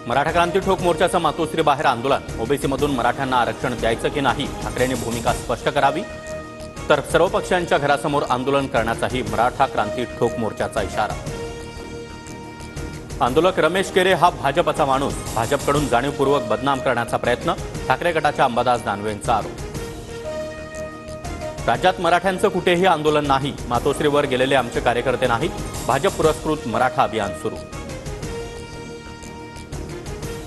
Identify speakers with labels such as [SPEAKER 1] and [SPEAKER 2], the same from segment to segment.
[SPEAKER 1] मराठा क्रांती ठोक मोर्चाचं मातोश्री बाहेर आंदोलन. ओबीसीमधून मराठ्यांना आरक्षण द्यायचं की नाही, ठाकरेंनी भूमिका स्पष्ट करावी. तर सर्व पक्षांच्या घरासमोर आंदोलन करण्याचाही मराठा क्रांती ठोक मोर्चाचा इशारा. आंदोलक रमेश केरे हा भाजपचा माणूस, भाजपकडून जाणीवपूर्वक बदनाम करण्याचा प्रयत्न, ठाकरे गटाच्या अंबादास दानवेंचा आरोप. राज्यात मराठ्यांचं कुठेही आंदोलन नाही, मातोश्रीवर गेलेले आमचे कार्यकर्ते नाहीत, भाजप पुरस्कृत मराठा अभियान सुरू.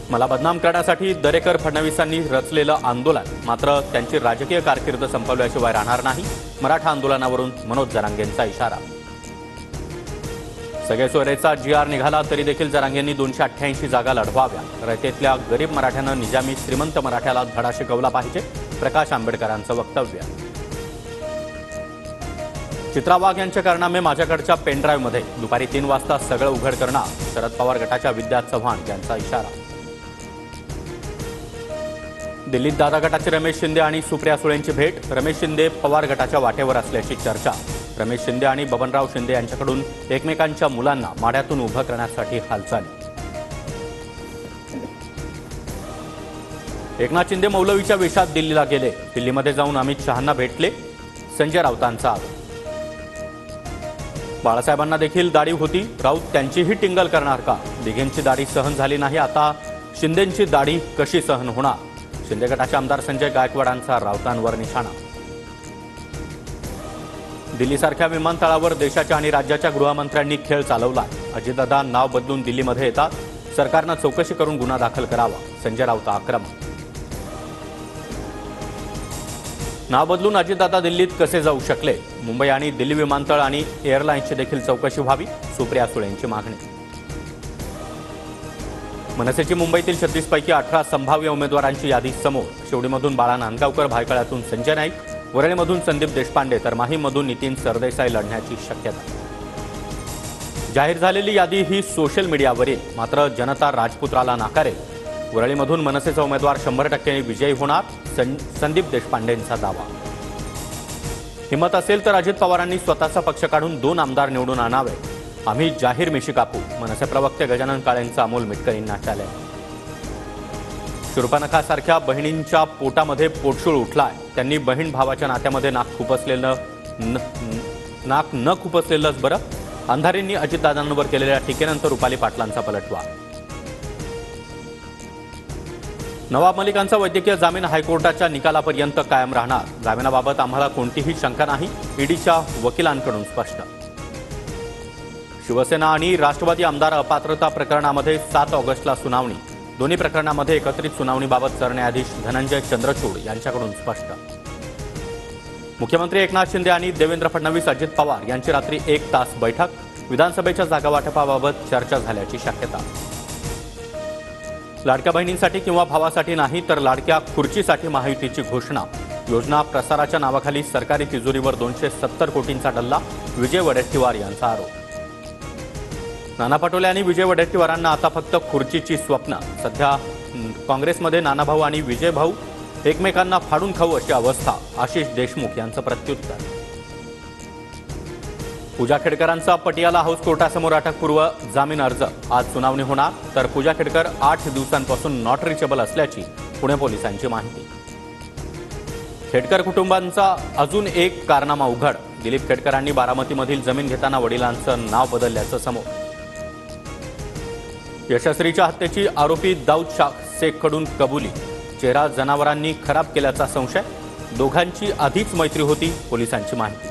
[SPEAKER 1] मला बदनाम करण्यासाठी दरेकर फडणवीसांनी रचलेलं आंदोलन, मात्र त्यांची राजकीय कारकीर्द संपवल्याशिवाय राहणार नाही, मराठा आंदोलनावरून मनोज जरांगेंचा इशारा. सगळे सोयरेचा GR निघाला तरी देखील जरांगेंनी 288 जागा लढवाव्या. रयतेतल्या गरीब मराठ्यानं निजामी श्रीमंत मराठ्याला धडा शिकवला पाहिजे, प्रकाश आंबेडकरांचं वक्तव्य. चित्रा वाघ यांचे कारनामे माझ्याकडच्या पेनड्राईव्हमध्ये, दुपारी 3 वाजता सगळं उघड करणार, शरद पवार गटाच्या विद्या चव्हाण यांचा इशारा. दिल्लीत दादा गटाचे रमेश शिंदे आणि सुप्रिया सुळेंची भेट, रमेश शिंदे पवार गटाच्या वाटेवर असल्याची चर्चा. रमेश शिंदे आणि बबनराव शिंदे यांच्याकडून एकमेकांच्या मुलांना माढ्यातून उभं करण्यासाठी हालचाली. एकनाथ शिंदे मौलवीच्या वेशात दिल्लीला गेले, दिल्लीमध्ये जाऊन अमित शहांना भेटले, संजय राऊतांचा आरोप. बाळासाहेबांना देखील दाढी होती, राऊत त्यांचीही टिंगल करणार का? दिघेंची दाढी सहन झाली नाही, आता शिंदेंची दाढी कशी सहन होणार? शिंदे गटाचे आमदार संजय गायकवाडांचा राऊतांवर निशाणा. दिल्लीसारख्या विमानतळावर देशाच्या आणि राज्याच्या गृहमंत्र्यांनी खेळ चालवला. अजितदादा नाव बदलून दिल्लीमध्ये येतात, सरकारनं चौकशी करून गुन्हा दाखल करावा, संजय राऊत आक्रमक. नाव बदलून अजितदादा दिल्लीत कसे जाऊ शकले? मुंबई आणि दिल्ली विमानतळ आणि एअरलाईन्सची देखील चौकशी व्हावी, सुप्रिया सुळेंची मागणी. मनसेची मुंबईतील 36 पैकी 18 संभाव्य उमेदवारांची यादी समोर. शेवडीमधून बाळा नांदगावकर, भायखळ्यातून संजय नाईक, वरळीमधून संदीप देशपांडे तर माहीमधून नितीन सरदेसाई लढण्याची शक्यता. जाहीर झालेली यादी ही सोशल मीडियावरील, मात्र जनता राजपुत्राला नाकारेल. वरळीमधून मनसेचा उमेदवार 100% विजयी होणार, संदीप देशपांडेंचा दावा. हिंमत असेल तर अजित पवारांनी स्वतःचा पक्ष काढून 2 आमदार निवडून आणावे, आम्ही जाहीर मिशी कापू, मनसे प्रवक्ते गजानन काळेंचा अमोल मिटकरींना चॅलेंज. शूर्पणखासारख्या बहिणींच्या पोटामध्ये पोटशूळ उठलाय, त्यांनी बहीण भावाच्या नात्यामध्ये नाक न खुपसलेलंच बरं. अंधारींनी अजितदादांवर केलेल्या टीकेनंतर रुपाली पाटलांचा पलटवार. नवाब मलिकांचा वैद्यकीय जामीन हायकोर्टाच्या निकालापर्यंत कायम राहणार, जामिनाबाबत आम्हाला कोणतीही शंका नाही, ईडीच्या वकिलांकडून स्पष्ट. शिवसेना आणि राष्ट्रवादी आमदार अपात्रता प्रकरणामध्ये 7 ऑगस्टला सुनावणी, दोन्ही प्रकरणामध्ये एकत्रित सुनावणीबाबत सरन्यायाधीश धनंजय चंद्रचूड यांच्याकडून स्पष्ट. मुख्यमंत्री एकनाथ शिंदे आणि देवेंद्र फडणवीस, अजित पवार यांची रात्री 1 तास बैठक, विधानसभेच्या जागावाटपाबाबत चर्चा झाल्याची शक्यता. लाडक्या बहिणींसाठी किंवा भावासाठी नाही तर लाडक्या खुर्चीसाठी महायुतीची घोषणा, योजना प्रसाराच्या नावाखाली सरकारी तिजोरीवर 270 कोटींचा डल्ला, विजय वडेट्टीवार यांचा आरोप. नाना पटोले आणि विजय वडेट्टीवारांना आता फक्त खुर्चीची स्वप्न. सध्या काँग्रेसमध्ये नानाभाऊ आणि विजय भाऊ एकमेकांना फाडून खाऊ अशी अवस्था, आशिष देशमुख यांचं प्रत्युत्तर. पूजा खेडकरांचा पटियाला हाऊस कोर्टासमोर अटकपूर्व जामीन अर्ज, आज सुनावणी होणार, तर पूजा खेडकर 8 दिवसांपासून नॉट रिचेबल असल्याची पुणे पोलिसांची माहिती. खेडकर कुटुंबांचा अजून एक कारनामा उघड, दिलीप खेडकरांनी बारामतीमधील जमीन घेताना वडिलांचं नाव बदलल्याचं समोर. यशस्वीच्या हत्येची आरोपी दाऊद शेखकडून कबुली, चेहरा जनावरांनी खराब केल्याचा संशय, दोघांची आधीच मैत्री होती, पोलिसांची माहिती.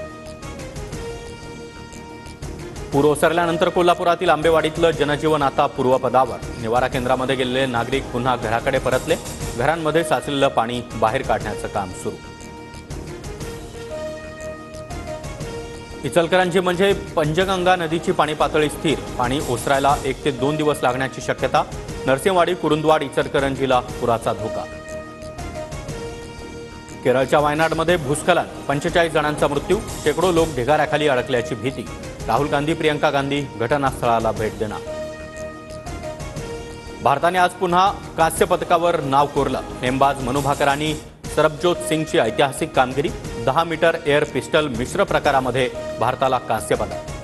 [SPEAKER 1] पूर ओसरल्यानंतर कोल्हापुरातील आंबेवाडीतलं जनजीवन आता पूर्वपदावर, निवारा केंद्रामध्ये गेलेले नागरिक पुन्हा घराकडे परतले, घरांमध्ये साचलेलं पाणी बाहेर काढण्याचं काम सुरू. इचलकरंजी म्हणजे पंचगंगा नदीची पाणी पातळी स्थिर, पाणी ओसरायला 1 ते 2 दिवस लागण्याची शक्यता. नरसिंहवाडी, कुरुंदवाड, इचलकरंजीला पुराचा धोका. केरळच्या वायनाडमध्ये भूस्खलन, 45 जणांचा मृत्यू, शेकडो लोक ढिगाऱ्याखाली अडकल्याची भीती. राहुल गांधी, प्रियंका गांधी घटनास्थळाला भेट देणार. भारताने आज पुन्हा कांस्य पदकावर नाव कोरलं, नेमबाज मनू भाकर आणि सरबजोत सिंगची ऐतिहासिक कामगिरी. 10 मीटर एअर पिस्टल मिश्र प्रकारामध्ये भारताला कांस्य पदक.